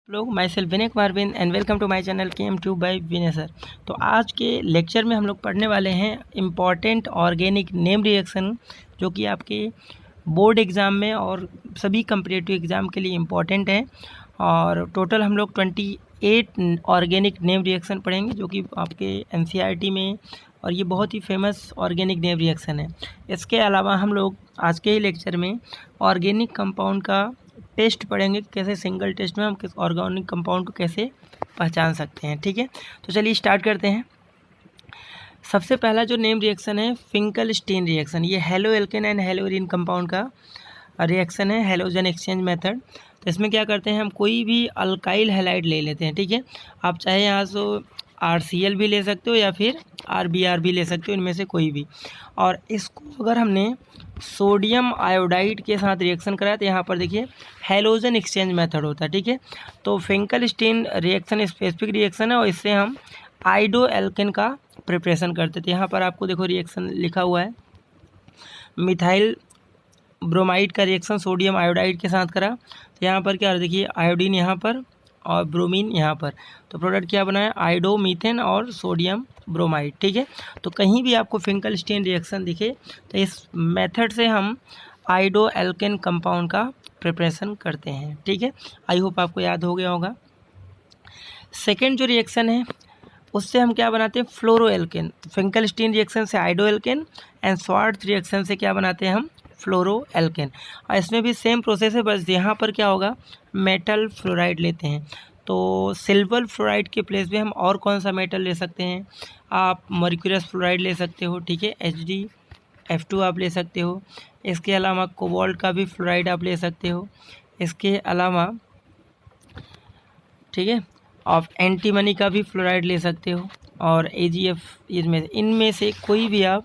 लोग myself Vinay Kumar बिन and welcome to my channel chem tube by Vinay sir. तो आज के लेक्चर में हम लोग पढ़ने वाले हैं इम्पॉर्टेंट ऑर्गेनिक नेम रिएक्शन, जो कि आपके बोर्ड एग्ज़ाम में और सभी कम्पिटिटिव एग्ज़ाम के लिए इम्पॉर्टेंट है। और टोटल हम लोग 28 ऑर्गेनिक नेम रिएक्शन पढ़ेंगे, जो कि आपके एनसीईआरटी में, और ये बहुत ही फेमस ऑर्गेनिक नेम रिएक्शन है। इसके अलावा हम लोग आज के ही लेक्चर में ऑर्गेनिक कंपाउंड का टेस्ट पढ़ेंगे, कैसे सिंगल टेस्ट में हम किस ऑर्गेनिक कंपाउंड को कैसे पहचान सकते हैं। ठीक है, तो चलिए स्टार्ट करते हैं। सबसे पहला जो नेम रिएक्शन है फिंकलस्टीन रिएक्शन, ये हेलो एल्केन एंड हेलोरीन कंपाउंड का रिएक्शन है, हेलोजन एक्सचेंज मेथड। तो इसमें क्या करते हैं, हम कोई भी अल्काइल हैलाइड ले लेते हैं। ठीक है, आप चाहे यहाँ से RCl भी ले सकते हो या फिर RBr भी ले सकते हो, इनमें से कोई भी। और इसको अगर हमने सोडियम आयोडाइड के साथ रिएक्शन कराया तो यहाँ पर देखिए हेलोजन एक्सचेंज मेथड होता है। ठीक है, तो फिंकलस्टीन रिएक्शन स्पेसिफिक रिएक्शन है और इससे हम आइडो एल्केन का प्रिपरेशन करते थे। यहाँ पर आपको देखो रिएक्शन लिखा हुआ है, मिथाइल ब्रोमाइड का रिएक्शन सोडियम आयोडाइड के साथ करा। तो यहाँ पर क्या देखिए आयोडीन यहाँ पर और ब्रोमीन यहाँ पर, तो प्रोडक्ट क्या बना है, आइडो मीथेन और सोडियम ब्रोमाइड। ठीक है, तो कहीं भी आपको फिंकलस्टीन रिएक्शन दिखे तो इस मेथड से हम आइडो एल्केन कंपाउंड का प्रिपरेशन करते हैं। ठीक है, आई होप आपको याद हो गया होगा। सेकेंड जो रिएक्शन है उससे हम क्या बनाते हैं, फ्लोरो एल्केन। फिंकलस्टीन रिएक्शन से आइडो एल्केन एंड स्वार्ट्ज रिएक्शन से क्या बनाते हैं हम, फ्लोरो एल्केन। और इसमें भी सेम प्रोसेस है, बस यहाँ पर क्या होगा, मेटल फ्लोराइड लेते हैं। तो सिल्वर फ्लोराइड के प्लेस पे हम और कौन सा मेटल ले सकते हैं, आप मर्क्यूरस फ्लोराइड ले सकते हो। ठीक है, HgF2 आप ले सकते हो। इसके अलावा कोबाल्ट का भी फ्लोराइड आप ले सकते हो। इसके अलावा ठीक है, आप एंटीमनी का भी फ्लोराइड ले सकते हो। और AgF, इनमें से कोई भी आप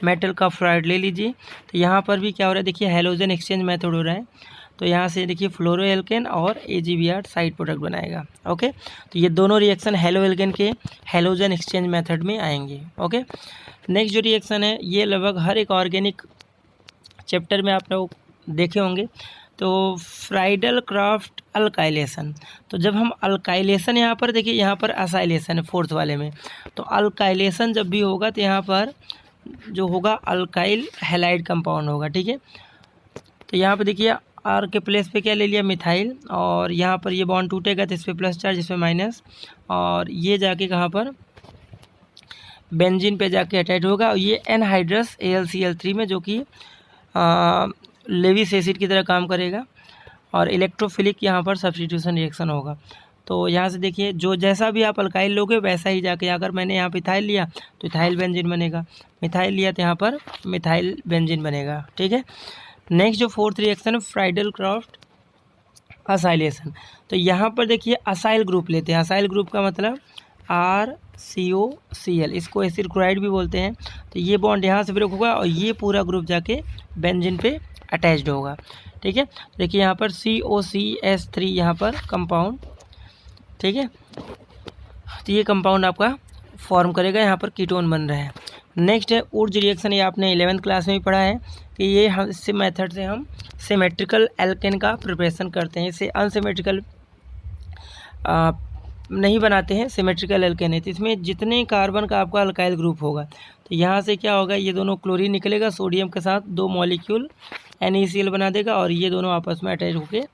मेटल का फ्लोराइड ले लीजिए। तो यहाँ पर भी क्या हो रहा है, देखिए हेलोजन एक्सचेंज मेथड हो रहा है। तो यहाँ से देखिए फ्लोरो एल्केन और AgBr साइड प्रोडक्ट बनाएगा। ओके, तो ये दोनों रिएक्शन हेलो एल्केन के हेलोजन एक्सचेंज मेथड में आएंगे। ओके, नेक्स्ट जो रिएक्शन है ये लगभग हर एक ऑर्गेनिक चैप्टर में आप लोग देखे होंगे, तो फ्राइडल क्राफ्ट अल्काइलेशन। तो जब हम अल्काइलेशन, यहाँ पर देखिए यहाँ पर असाइलेशन है फोर्थ वाले में, तो अल्काइलेशन जब भी होगा तो यहाँ पर जो होगा अल्काइल हैलाइड कंपाउंड होगा। ठीक है, तो यहाँ पर देखिए R के प्लेस पे क्या ले लिया, मिथाइल, और यहाँ पर ये बॉन्ड टूटेगा तो इस पर प्लस चार्ज, इस पर माइनस, और ये जाके कहाँ पर, बेंजीन पे जाके अटैच होगा। और ये एनहाइड्रस AlCl3 में, जो कि लेविस एसिड की तरह काम करेगा, और इलेक्ट्रोफिलिक यहाँ पर सब्स्टिट्यूशन रिएक्शन होगा। तो यहाँ से देखिए जो जैसा भी आप अल्काइल लोगे वैसा ही जाके, अगर मैंने यहाँ इथाइल लिया तो इथाइल बेंजीन बनेगा, मिथाइल लिया तो यहाँ पर मिथाइल बेंजीन बनेगा। ठीक है, नेक्स्ट जो फोर्थ रिएक्शन है फ्राइडल क्राफ्ट असाइलेशन। तो यहाँ पर देखिए असाइल ग्रुप लेते हैं। असाइल ग्रुप का मतलब RCOCl, इसको एसिड क्लोराइड भी बोलते हैं। तो ये बॉन्ड यहाँ से ब्रेक होगा और ये पूरा ग्रुप जाके बेंजीन पे अटैच्ड होगा। ठीक है, देखिए यहाँ पर COCS3 यहाँ पर कंपाउंड। ठीक है, तो ये कंपाउंड आपका फॉर्म करेगा, यहाँ पर कीटोन बन रहा है। नेक्स्ट है ऊर्ज रिएक्शन, ये आपने 11th क्लास में भी पढ़ा है कि ये हम इस मेथड से हम सिमेट्रिकल एल्केन का प्रिपरेशन करते हैं। इसे अनसिमेट्रिकल नहीं बनाते हैं, सिमेट्रिकल एल्केन है। तो इसमें जितने कार्बन का आपका अल्काइल ग्रुप होगा, तो यहाँ से क्या होगा, ये दोनों क्लोरीन निकलेगा, सोडियम के साथ 2 मॉलिक्यूल NaCl बना देगा, और ये दोनों आपस में अटैच होकर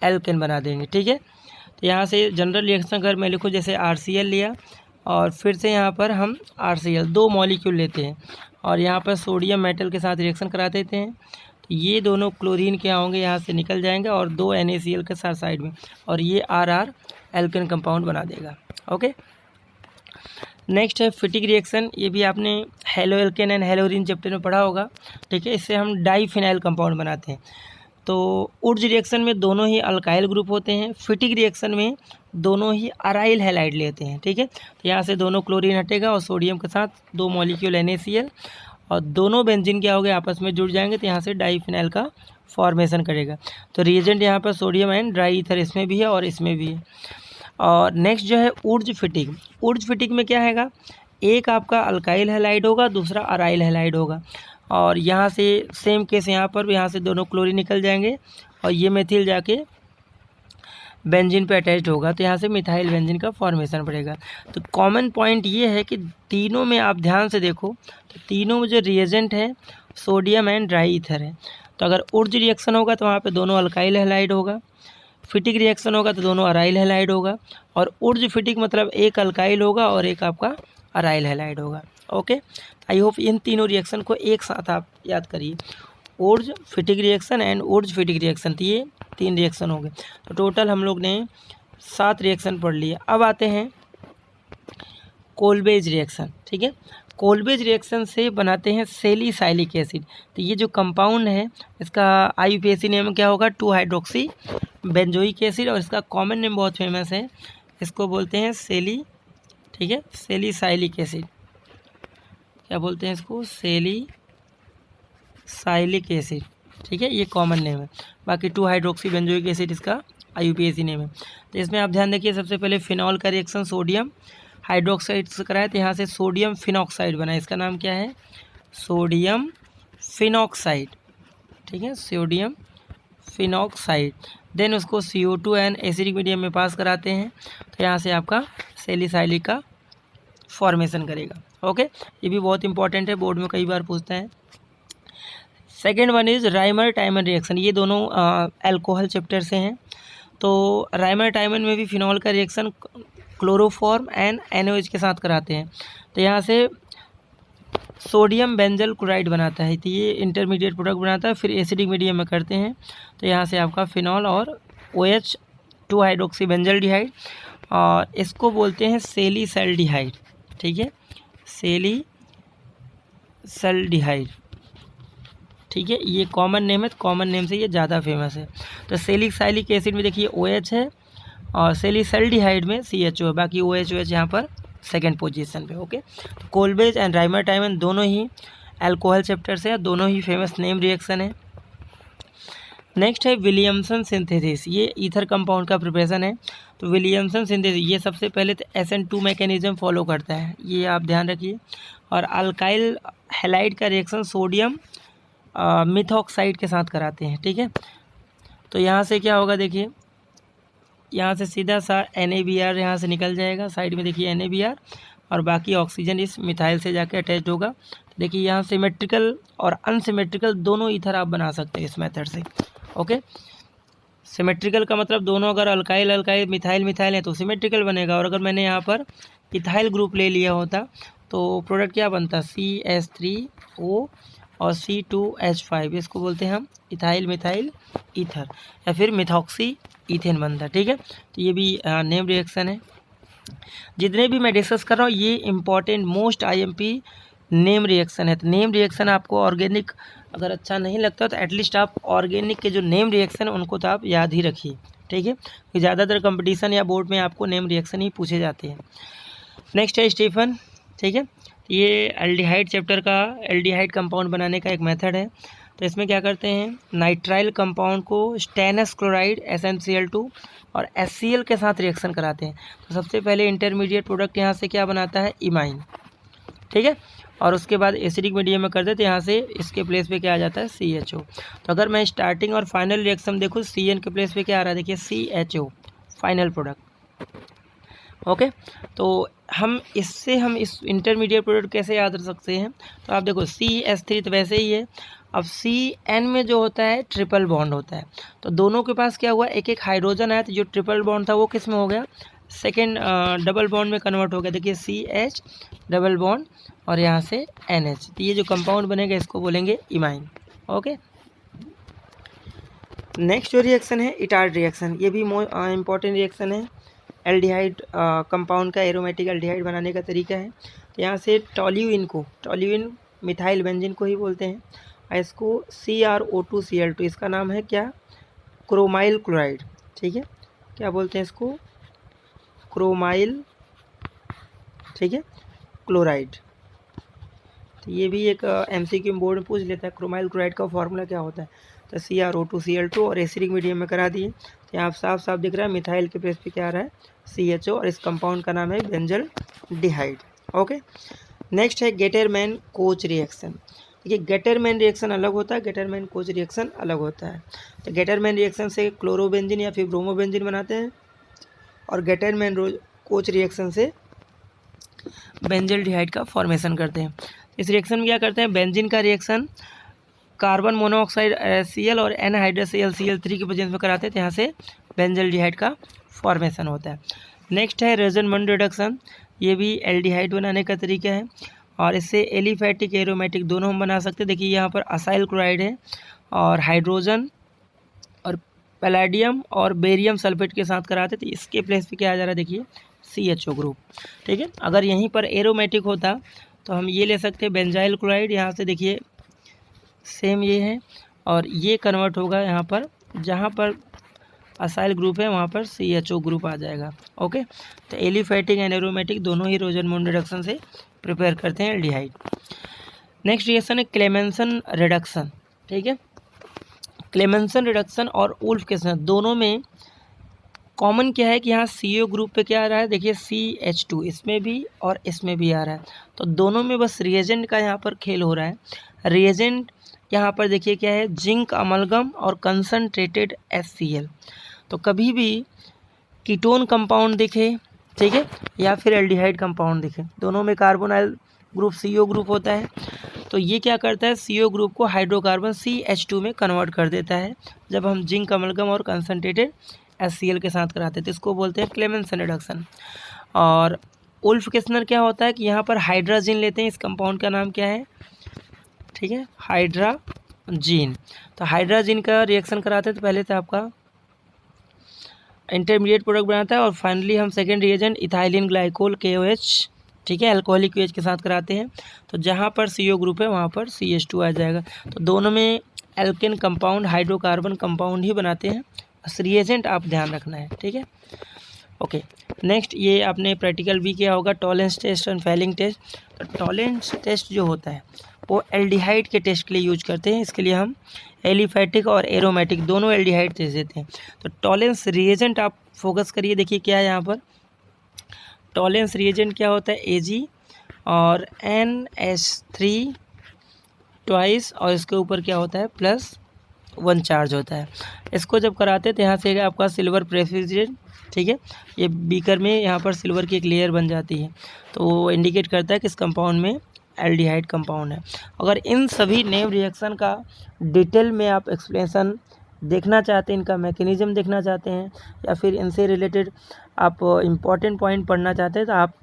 एल्केन बना देंगे। ठीक है, तो यहाँ से जनरल रिएक्शन अगर मैं लिखूँ, जैसे RCl लिया और फिर से यहाँ पर हम RCl 2 मॉलिक्यूल लेते हैं और यहाँ पर सोडियम मेटल के साथ रिएक्शन करा देते हैं। तो ये दोनों क्लोरीन क्या होंगे, यहाँ से निकल जाएंगे और 2 NaCl के साथ साइड में, और ये RR एल्केन कंपाउंड बना देगा। ओके, नेक्स्ट है फिटिक रिएक्शन, ये भी आपने हेलो एल्केन एंड हेलोरीन चैप्टर में पढ़ा होगा। ठीक है, इससे हम डाईफिनाइल कंपाउंड बनाते हैं। तो ऊर्ज रिएक्शन में दोनों ही अल्काइल ग्रुप होते हैं, फिटिक रिएक्शन में दोनों ही अराइल हैलाइड लेते हैं। ठीक है, तो यहाँ से दोनों क्लोरीन हटेगा और सोडियम के साथ 2 मॉलिक्यूल NaCl, और दोनों बेंजीन क्या हो गए, आपस में जुड़ जाएंगे, तो यहाँ से डाईफिनाइल का फॉर्मेशन करेगा। तो रिएजेंट यहाँ पर सोडियम एंड ड्राई ईथर इसमें भी है और इसमें भी है। और नेक्स्ट जो है ऊर्ज फिटिक। ऊर्ज फिटिक में क्या हैगा, एक आपका अल्काइल हैलाइड होगा, दूसरा अराइल हैलाइड होगा, और यहाँ से सेम केस यहाँ पर, यहाँ से दोनों क्लोरीन निकल जाएंगे और ये मेथिल जाके बेंजीन पे अटैच्ड होगा, तो यहाँ से मिथाइल बेंजीन का फॉर्मेशन पड़ेगा। तो कॉमन पॉइंट ये है कि तीनों में आप ध्यान से देखो तो तीनों में जो रिएजेंट है सोडियम एंड ड्राई ईथर है। तो अगर उर्ज रिएक्शन होगा तो वहाँ पे दोनों अल्काइल हैलाइड होगा, फिटिक रिएक्शन होगा तो दोनों अराइल हैलाइड होगा, और उर्ज फिटिक मतलब एक अल्काइल होगा और एक आपका अराइल हैलाइड होगा। ओके, आई होप इन तीनों रिएक्शन को एक साथ आप याद करिए, Wurtz Fittig reaction and Wurtz Fittig reaction, तो ये 3 रिएक्शन हो गए। तो टोटल हम लोग ने 7 रिएक्शन पढ़ लिए। अब आते हैं कोल्बेज रिएक्शन। ठीक है, कोल्बेज रिएक्शन से बनाते हैं सेलिसाइलिक एसिड। तो ये जो कंपाउंड है इसका IUPAC नेम क्या होगा, 2 हाइड्रोक्सी बेंजोइक एसिड, और इसका कॉमन नेम बहुत फेमस है, इसको बोलते हैं ठीक है, सेलिसाइलिक एसिड। क्या बोलते हैं इसको, सेलिसाइलिक एसिड। ठीक है, ये कॉमन नेम है। बाकी 2 हाइड्रोक्सी बेंजोइक एसिड इसका IUPAC नेम है। तो इसमें आप ध्यान देखिए, सबसे पहले फिनॉल का रिएक्शन सोडियम हाइड्रोक्साइड से कराया, तो यहाँ से सोडियम फिनॉक्साइड बना, इसका नाम क्या है, सोडियम फिनॉक्साइड। ठीक है, सोडियम फिनॉक्साइड। देन उसको CO2 एंड एसिडिक मीडियम में पास कराते हैं, तो यहाँ से आपका सेलिसाइलिक का फॉर्मेशन करेगा। ओके, ये भी बहुत इंपॉर्टेंट है, बोर्ड में कई बार पूछता है। Second one is Rymer टाइमन reaction. ये दोनों अल्कोहल चैप्टर से हैं। तो राइमर टाइमन में भी फिनॉल का रिएक्शन क्लोरोफॉर्म एंड NaOH के साथ कराते हैं, तो यहाँ से सोडियम बेंजल क्लोराइड बनाता है, तो ये इंटरमीडिएट प्रोडक्ट बनाता है। फिर एसिडिक मीडियम में करते हैं, तो यहाँ से आपका फिनॉल और OH 2 हाइड्रोक्सी बेंजल्डिहाइड, और इसको बोलते हैं सेलिसल्डिहाइड। ठीक है, सेलिसल्डिहाइड। ठीक है, ये कॉमन नेम है, तो कॉमन नेम से ये ज़्यादा फेमस है। तो सेलिसाइलिक एसिड में देखिए OH है और सेलिसल्डिहाइड में CHO है, बाकी OH यहाँ पर सेकेंड पोजीशन पे। ओके, तो कोल्बेज एंड राइमर टाइमन दोनों ही अल्कोहल चैप्टर से है, दोनों ही फेमस नेम रिएक्शन है। नेक्स्ट है विलियमसन सिंथेसिस। ये ईथर कंपाउंड का प्रिपरेशन है। तो विलियमसन सिंथेसिस ये सबसे पहले तो SN2 मैकेनिज्म फॉलो करता है, ये आप ध्यान रखिए। और अल्काइल हैलाइड का रिएक्शन सोडियम मिथॉक्साइड के साथ कराते हैं। ठीक है, तो यहाँ से क्या होगा, देखिए यहाँ से सीधा सा NaBr यहाँ से निकल जाएगा, साइड में देखिए NaBr, और बाकी ऑक्सीजन इस मिथाइल से जाके अटैच होगा। तो देखिए यहाँ सिमेट्रिकल और अनसिमेट्रिकल दोनों ईथर आप बना सकते हैं इस मेथड से। ओके, सिमेट्रिकल का मतलब दोनों अगर अल्काइल अल्काइल मिथाइल मिथाइल है तो सिमेट्रिकल बनेगा, और अगर मैंने यहाँ पर इथाइल ग्रुप ले लिया होता तो प्रोडक्ट क्या बनता, CH3O और C2H5, इसको बोलते हैं हम इथाइल मिथाइल ईथर, या फिर मिथॉक्सी ईथेन बनता है। ठीक है, तो ये भी नेम रिएक्शन है। जितने भी मैं डिस्कस कर रहा हूँ ये important most IMP name reaction है। तो नेम रिएक्शन आपको ऑर्गेनिक अगर अच्छा नहीं लगता तो एटलीस्ट आप ऑर्गेनिक के जो नेम रिएक्शन है उनको तो आप याद ही रखिए। ठीक है, तो ज़्यादातर कंपटीशन या बोर्ड में आपको नेम रिएक्शन ही पूछे जाते हैं। नेक्स्ट है स्टीफन। ठीक है, ये एल्डिहाइड चैप्टर का एल्डिहाइड कंपाउंड बनाने का एक मेथड है। तो इसमें क्या करते हैं, नाइट्राइल कंपाउंड को स्टेनस क्लोराइड SnCl2 और HCl के साथ रिएक्शन कराते हैं। तो सबसे पहले इंटरमीडिएट प्रोडक्ट यहाँ से क्या बनाता है, इमाइन। ठीक है, और उसके बाद एसिडिक मीडियम में कर देते हैं, यहाँ से इसके प्लेस पे क्या आ जाता है, CHO। तो अगर मैं स्टार्टिंग और फाइनल रिएक्शन देखूँ, CN के प्लेस पे क्या आ रहा है, देखिए CHO फाइनल प्रोडक्ट। ओके, तो हम इस इंटरमीडिएट प्रोडक्ट कैसे याद रख सकते हैं, तो आप देखो CH3 तो वैसे ही है। अब CN में जो होता है ट्रिपल बॉन्ड होता है, तो दोनों के पास क्या हुआ, एक एक हाइड्रोजन आया, तो जो ट्रिपल बॉन्ड था वो किस में हो गया, सेकेंड डबल बॉन्ड में कन्वर्ट हो गया। देखिए CH डबल बॉन्ड और यहाँ से NH, तो ये जो कंपाउंड बनेगा इसको बोलेंगे इमाइन। ओके, नेक्स्ट जो रिएक्शन है इटार्ड रिएक्शन, ये भी इंपॉर्टेंट रिएक्शन है। एल्डिहाइड कंपाउंड का एरोमेटिक एल्डिहाइड बनाने का तरीका है। तो यहाँ से टॉल्यूइन मिथाइल बेंजीन को ही बोलते हैं, और इसको CrO2Cl2, इसका नाम है क्या, क्रोमाइल क्लोराइड। ठीक है, क्या बोलते हैं इसको, क्रोमाइल, ठीक है, क्लोराइड। तो ये भी एक MCQ बोर्ड में पूछ लेता है, क्रोमाइल क्लोराइड का फॉर्मूला क्या होता है। तो CrO2Cl2 और एसिडिक मीडियम में करा दिए, तो यहाँ साफ साफ दिख रहा है मिथाइल के प्लेस पे क्या आ रहा है, CHO, और इस कंपाउंड का नाम है बेंजल्डिहाइड। ओके, नेक्स्ट है गेटरमैन कोच रिएक्शन। देखिए गेटरमैन रिएक्शन अलग होता है, गेटरमैन कोच रिएक्शन अलग होता है। तो गेटरमैन रिएक्शन से क्लोरोबेंजीन या फिर ब्रोमोबेंजीन बनाते हैं और गेटरमैन कोच रिएक्शन से बेंजल्डिहाइड का फॉर्मेशन करते हैं। इस रिएक्शन में क्या करते हैं, बेंजीन का रिएक्शन कार्बन मोनोऑक्साइड Cl और एनहाइड्रस Cl3 की प्रेजेंस में कराते हैं, तो यहाँ से बेंजल्डिहाइड का फॉर्मेशन होता है। नेक्स्ट है रोजनमंड रिडक्शन, ये भी एल्डिहाइड बनाने का तरीका है और इससे एलिफैटिक एरोमेटिक दोनों हम बना सकते हैं। देखिए यहाँ पर असाइल क्लोराइड है और हाइड्रोजन और पैलेडियम और बेरियम सल्फेट के साथ कराते, तो इसके प्लेस पे क्या आ जा रहा है, देखिए CHO ग्रुप। ठीक है, अगर यहीं पर एरोमेटिक होता तो हम ये ले सकते हैं बेंजाइल क्लोराइड, यहाँ से देखिए सेम ये है और ये कन्वर्ट होगा यहाँ पर, जहाँ पर असाइल ग्रुप है वहाँ पर CHO ग्रुप आ जाएगा। ओके, तो एलिफैटिक एंड एरोमेटिक दोनों ही रोजनमंड रिडक्शन से प्रिपेयर करते हैं एल्डिहाइड। नेक्स्ट रिएक्शन है क्लेमेंसन रिडक्शन। ठीक है, क्लेमेंसन रिडक्शन और वुल्फ केसन दोनों में कॉमन क्या है कि यहाँ CO ग्रुप पे क्या आ रहा है, देखिए CH2 इसमें भी और इसमें भी आ रहा है, तो दोनों में बस रिएजेंट का यहाँ पर खेल हो रहा है। रिएजेंट यहाँ पर देखिए क्या है, जिंक अमलगम और कंसनट्रेटेड HCl। तो कभी भी कीटोन कंपाउंड दिखे, ठीक है, या फिर एल्डिहाइड कंपाउंड दिखे, दोनों में कार्बोनाइल ग्रुप CO ग्रुप होता है, तो ये क्या करता है, CO ग्रुप को हाइड्रोकार्बन CH2 में कन्वर्ट कर देता है जब हम जिंक अमलगम और कंसनट्रेटेड HCl के साथ कराते हैं, तो इसको बोलते हैं क्लेमेंसन रिडक्शन। और वुल्फ केसनर क्या होता है कि यहाँ पर हाइड्राजीन लेते हैं, इस कंपाउंड का नाम क्या है, ठीक है, हाइड्राजीन। तो हाइड्राजीन का रिएक्शन कराते हैं तो पहले तो आपका इंटरमीडिएट प्रोडक्ट बनाता है और फाइनली हम second reagent ethylene glycol KOH, ठीक है, अल्कोहलिक OH के साथ कराते हैं, तो जहाँ पर CO ग्रुप है वहाँ पर CH2 आ जाएगा। तो दोनों में एल्केन कंपाउंड हाइड्रोकार्बन कंपाउंड ही बनाते हैं, बस रिएजेंट आप ध्यान रखना है। ठीक है, ओके। नेक्स्ट ये आपने प्रैक्टिकल भी किया होगा, टॉलेंस टेस्ट और फैलिंग टेस्ट। तो टॉलेंस टेस्ट जो होता है वो एल्डिहाइड के टेस्ट के लिए यूज करते हैं, इसके लिए हम एलिफैटिक और एरोमेटिक दोनों एल्डिहाइड टेस्ट देते हैं। तो टॉलेंस रिएजेंट आप फोकस करिए, देखिए क्या है यहाँ पर, टॉलेंस रिएजेंट क्या होता है, Ag और NH3 ट्वाइस और इसके ऊपर क्या होता है +1 चार्ज होता है। इसको जब कराते हैं तो यहाँ से आपका सिल्वर प्रेसिपिटेट, ठीक है, ये बीकर में यहाँ पर सिल्वर की एक लेयर बन जाती है, तो वो इंडिकेट करता है कि इस कंपाउंड में एल्डिहाइड कंपाउंड है। अगर इन सभी नेम रिएक्शन का डिटेल में आप एक्सप्लेनेशन देखना चाहते हैं, इनका मैकेनिज्म देखना चाहते हैं या फिर इनसे रिलेटेड आप इम्पॉर्टेंट पॉइंट पढ़ना चाहते हैं, तो आप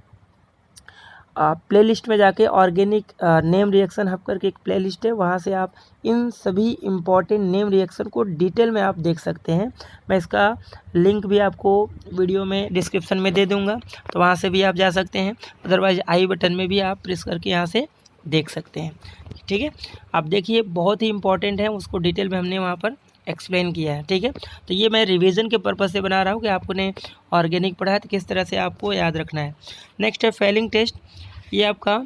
प्लेलिस्ट में जाके ऑर्गेनिक नेम रिएक्शन हब करके एक प्लेलिस्ट है, वहाँ से आप इन सभी इम्पॉर्टेंट नेम रिएक्शन को डिटेल में आप देख सकते हैं। मैं इसका लिंक भी आपको वीडियो में डिस्क्रिप्शन में दे दूंगा, तो वहाँ से भी आप जा सकते हैं, अदरवाइज आई बटन में भी आप प्रेस करके यहाँ से देख सकते हैं। ठीक है, आप देखिए बहुत ही इंपॉर्टेंट है, उसको डिटेल में हमने वहाँ पर एक्सप्लेन किया है। ठीक है, तो ये मैं रिवीजन के पर्पज़ से बना रहा हूँ कि आपने ऑर्गेनिक पढ़ा है तो किस तरह से आपको याद रखना है। नेक्स्ट है फैलिंग टेस्ट, ये आपका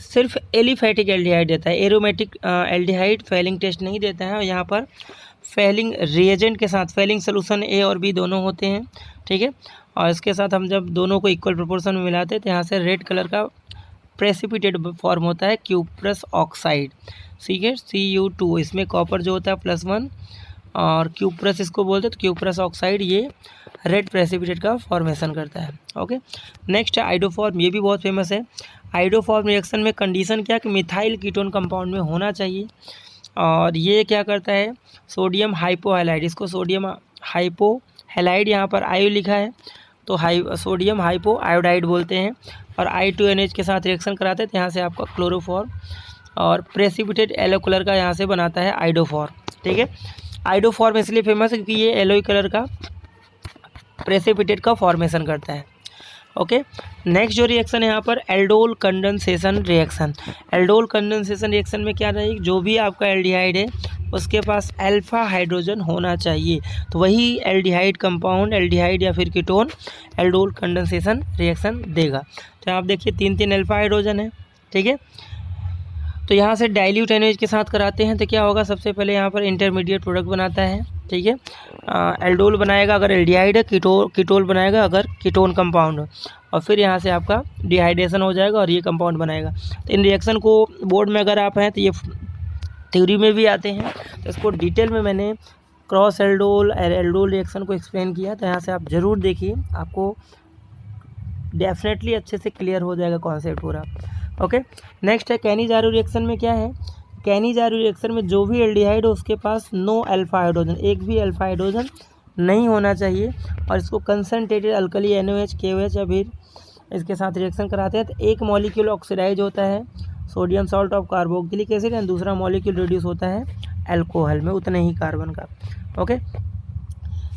सिर्फ एलिफैटिक एल्डिहाइड देता है, एरोमेटिक एल्डिहाइड फैलिंग टेस्ट नहीं देता है। और यहाँ पर फैलिंग रिएजेंट के साथ फैलिंग सोल्यूशन A और B दोनों होते हैं, ठीक है, और इसके साथ हम जब दोनों को इक्वल प्रोपोर्शन में मिलाते हैं तो यहाँ से रेड कलर का प्रेसिपिटेट फॉर्म होता है क्यूप्रस ऑक्साइड, ठीक है, Cu2। इसमें कॉपर जो होता है +1 और क्यूप्रस इसको बोलते हैं, तो क्यूप्रस ऑक्साइड ये रेड प्रेसिपिटेट का फॉर्मेशन करता है। ओके, नेक्स्ट है आइडोफॉर्म, ये भी बहुत फेमस है। आइडोफॉर्म रिएक्शन में कंडीशन क्या कि मिथाइल कीटोन कंपाउंड में होना चाहिए, और ये क्या करता है सोडियम हाइपोहैलाइड, इसको सोडियम हाइपोहैलाइड यहाँ पर आयो लिखा है, तो सोडियम हाइपो आयोडाइड बोलते हैं, और I2NH के साथ रिएक्शन कराते हैं तो यहाँ से आपका क्लोरोफॉर्म और प्रेसिपिटेट येलो कलर का यहाँ से बनाता है आइडोफॉर्म। ठीक है, आइडोफॉर्म इसलिए फेमस है क्योंकि ये येलो कलर का प्रेसिपिटेट का फॉर्मेशन करता है। ओके, नेक्स्ट जो रिएक्शन है यहाँ पर aldol condensation reaction. Aldol condensation reaction में क्या रहेगी, जो भी आपका एल्डिहाइड है उसके पास अल्फा हाइड्रोजन होना चाहिए, तो वही एल्डिहाइड कंपाउंड, एल्डिहाइड या फिर कीटोन एल्डोल कंडेंसेशन रिएक्शन देगा। तो आप देखिए 3 अल्फा हाइड्रोजन है, ठीक है, तो यहाँ से डाइल्यूट NaOH के साथ कराते हैं तो क्या होगा, सबसे पहले यहाँ पर इंटरमीडिएट प्रोडक्ट बनाता है, ठीक है। एल्डोल बनाएगा अगर एल्डिहाइड है, कीटोल बनाएगा अगर कीटोन कंपाउंड हो, और फिर यहाँ से आपका डिहाइड्रेशन हो जाएगा और ये कंपाउंड बनाएगा। तो इन रिएक्शन को बोर्ड में अगर आप हैं तो ये थ्योरी में भी आते हैं, तो इसको डिटेल में मैंने क्रॉस एल्डोल एल्डोल रिएक्शन को एक्सप्लेन किया, तो यहाँ से आप ज़रूर देखिए, आपको डेफिनेटली अच्छे से क्लियर हो जाएगा कॉन्सेप्ट पूरा। ओके, नेक्स्ट है कैनी-जारू रिएक्शन में क्या है, कैनी-जारू रिएक्शन में जो भी एल्डिहाइड हो उसके पास नो अल्फा हाइड्रोजन, एक भी अल्फा हाइड्रोजन नहीं होना चाहिए, और इसको कंसनट्रेटेड अल्कली NaOH KOH या फिर इसके साथ रिएक्शन कराते हैं तो एक मॉलिक्यूल ऑक्सीडाइज होता है sodium salt of carboxylic acid and दूसरा मॉलिक्यूल रिड्यूस होता है अल्कोहल में उतने ही कार्बन का। Okay,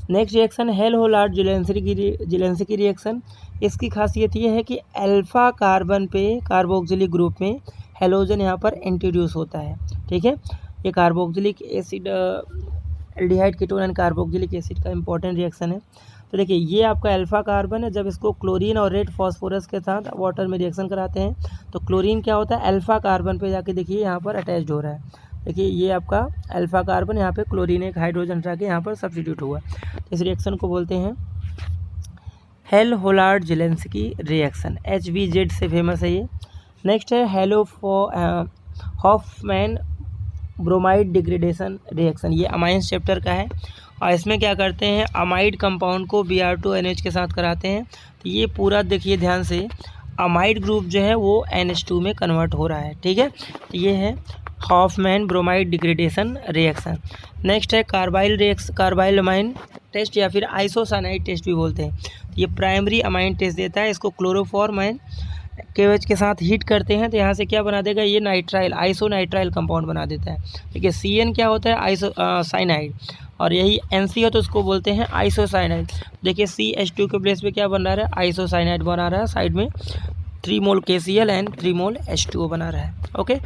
next reaction hello-Hollard Zelensky की रिएक्शन। इसकी खासियत ये है कि अल्फा कार्बन पे कार्बोक्सिलिक ग्रुप में हेलोजन यहाँ पर इंट्रोड्यूस होता है, ठीक है। ये carboxylic acid aldehyde ketone and carboxylic acid का इंपॉर्टेंट रिएक्शन है। तो देखिए ये आपका अल्फा कार्बन है, जब इसको क्लोरीन और रेड फॉस्फोरस के साथ वाटर में रिएक्शन कराते हैं तो क्लोरीन क्या होता है, अल्फा कार्बन पे जाके देखिए यहाँ पर अटैच्ड हो रहा है। देखिए ये आपका अल्फा कार्बन, यहाँ पे क्लोरीन एक हाइड्रोजन जाके यहाँ पर सब्स्टिट्यूट हुआ। तो इस रिएक्शन को बोलते हैं हेल-होलार्ड जेलेंस्की रिएक्शन, HBZ से फेमस है ये। नेक्स्ट है हॉफमैन ब्रोमाइड डिग्रेडेशन रिएक्शन, ये अमाइंस चैप्टर का है, और इसमें क्या करते हैं, अमाइड कंपाउंड को Br2NH के साथ कराते हैं। तो ये पूरा देखिए ध्यान से, अमाइड ग्रुप जो है वो NH2 में कन्वर्ट हो रहा है, ठीक है। तो ये है Hoffmann bromide degradation reaction. Next है कार्बाइल अमाइन टेस्ट या फिर आइसोसाइनाइड टेस्ट भी बोलते हैं। ये प्राइमरी अमाइन टेस्ट देता है, इसको क्लोरोफॉर्म KOH के साथ हीट करते हैं तो यहाँ से क्या बना देगा, ये नाइट्राइल आइसोनाइट्राइल कंपाउंड बना देता है। देखिए CN क्या होता है, आइसोसाइनाइड, और यही NC हो तो उसको बोलते हैं आइसोसाइनाइड। देखिए CH2 के प्लेस पे क्या बन रहा है, आइसोसाइनाइड बना रहा है, साइड में 3 मोल KCl एंड 3 मोल H2O बना रहा है। ओके,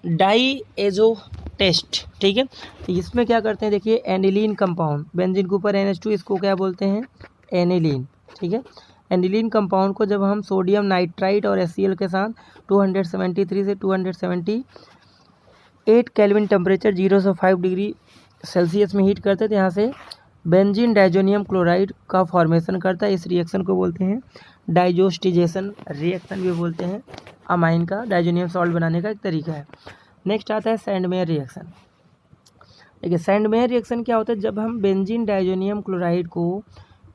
डाईएजो टेस्ट, ठीक है। तो इसमें क्या करते हैं, देखिए एनिलीन कंपाउंड, बेंजीन के ऊपर NH2, इसको क्या बोलते हैं, एनिलीन, ठीक है। एनिलीन कंपाउंड को जब हम सोडियम नाइट्राइट और HCl के साथ 273 से 278 केल्विन टेम्परेचर 0 से 5 डिग्री सेल्सियस में हीट करते हैं तो यहाँ से बेंजीन डाइजोनियम क्लोराइड का फॉर्मेशन करता है। इस रिएक्शन को बोलते हैं डाइजोस्टिजेशन रिएक्शन भी बोलते हैं, अमाइन का डाइजोनियम सॉल्ट बनाने का एक तरीका है। नेक्स्ट आता है सैंडमेयर रिएक्शन। देखिए सैंडमेयर रिएक्शन क्या होता है, जब हम बेंजीन डाइजोनियम क्लोराइड को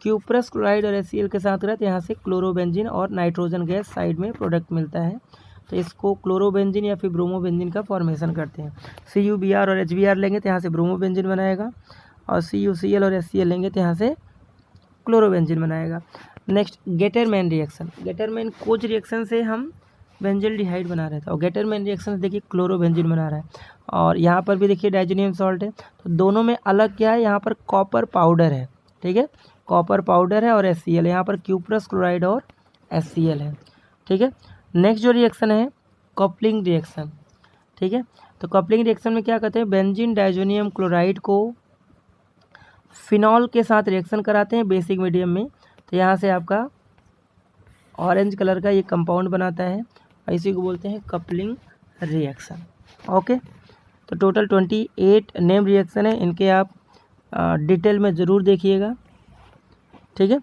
क्यूप्रस क्लोराइड और HCl के साथ रहते हैं, यहाँ से क्लोरोबेंजीन और नाइट्रोजन गैस साइड में प्रोडक्ट मिलता है, तो इसको क्लोरोबेंजीन या फिर ब्रोमोबेंजीन का फॉर्मेशन करते हैं। CuBr और HBr लेंगे तो यहाँ से ब्रोमोबेंजीन बनाएगा, और CuCl और HCl लेंगे तो यहाँ से क्लोरोबेंजीन बनाएगा। Next Gattermann reaction, Gattermann coach reaction से हम बेंजल्डिहाइड बना रहे थे, और गेटरमैन रिएक्शन से देखिए क्लोरोबेंजीन बना रहा है, और यहाँ पर भी देखिए डाइजोनियम सॉल्ट है। तो दोनों में अलग क्या है, यहाँ पर कॉपर पाउडर है, ठीक है, कॉपर पाउडर है और HCl, यहाँ पर क्यूप्रस क्लोराइड और HCl है, ठीक है। नेक्स्ट जो रिएक्शन है कपलिंग रिएक्शन, ठीक है। तो कपलिंग रिएक्शन में क्या कहते हैं, बेंजीन डाइजोनियम क्लोराइड को फिनॉल के साथ रिएक्शन कराते हैं बेसिक मीडियम में, तो यहाँ से आपका ऑरेंज कलर का ये कंपाउंड बनाता है, और इसी को बोलते हैं कपलिंग रिएक्शन। ओके, तो टोटल 28 नेम रिएक्शन है, इनके आप डिटेल में ज़रूर देखिएगा, ठीक है।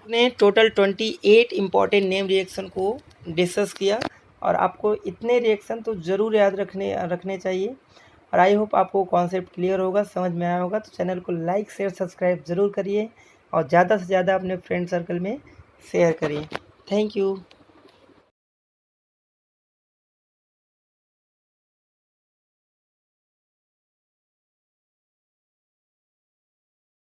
ने टोटल 28 इम्पॉर्टेंट नेम रिएक्शन को डिस्कस किया, और आपको इतने रिएक्शन तो ज़रूर याद रखने चाहिए, और आई होप आपको कॉन्सेप्ट क्लियर होगा, समझ में आया होगा। तो चैनल को लाइक शेयर सब्सक्राइब ज़रूर करिए, और ज़्यादा से ज़्यादा अपने फ्रेंड सर्कल में शेयर करिए। Thank you.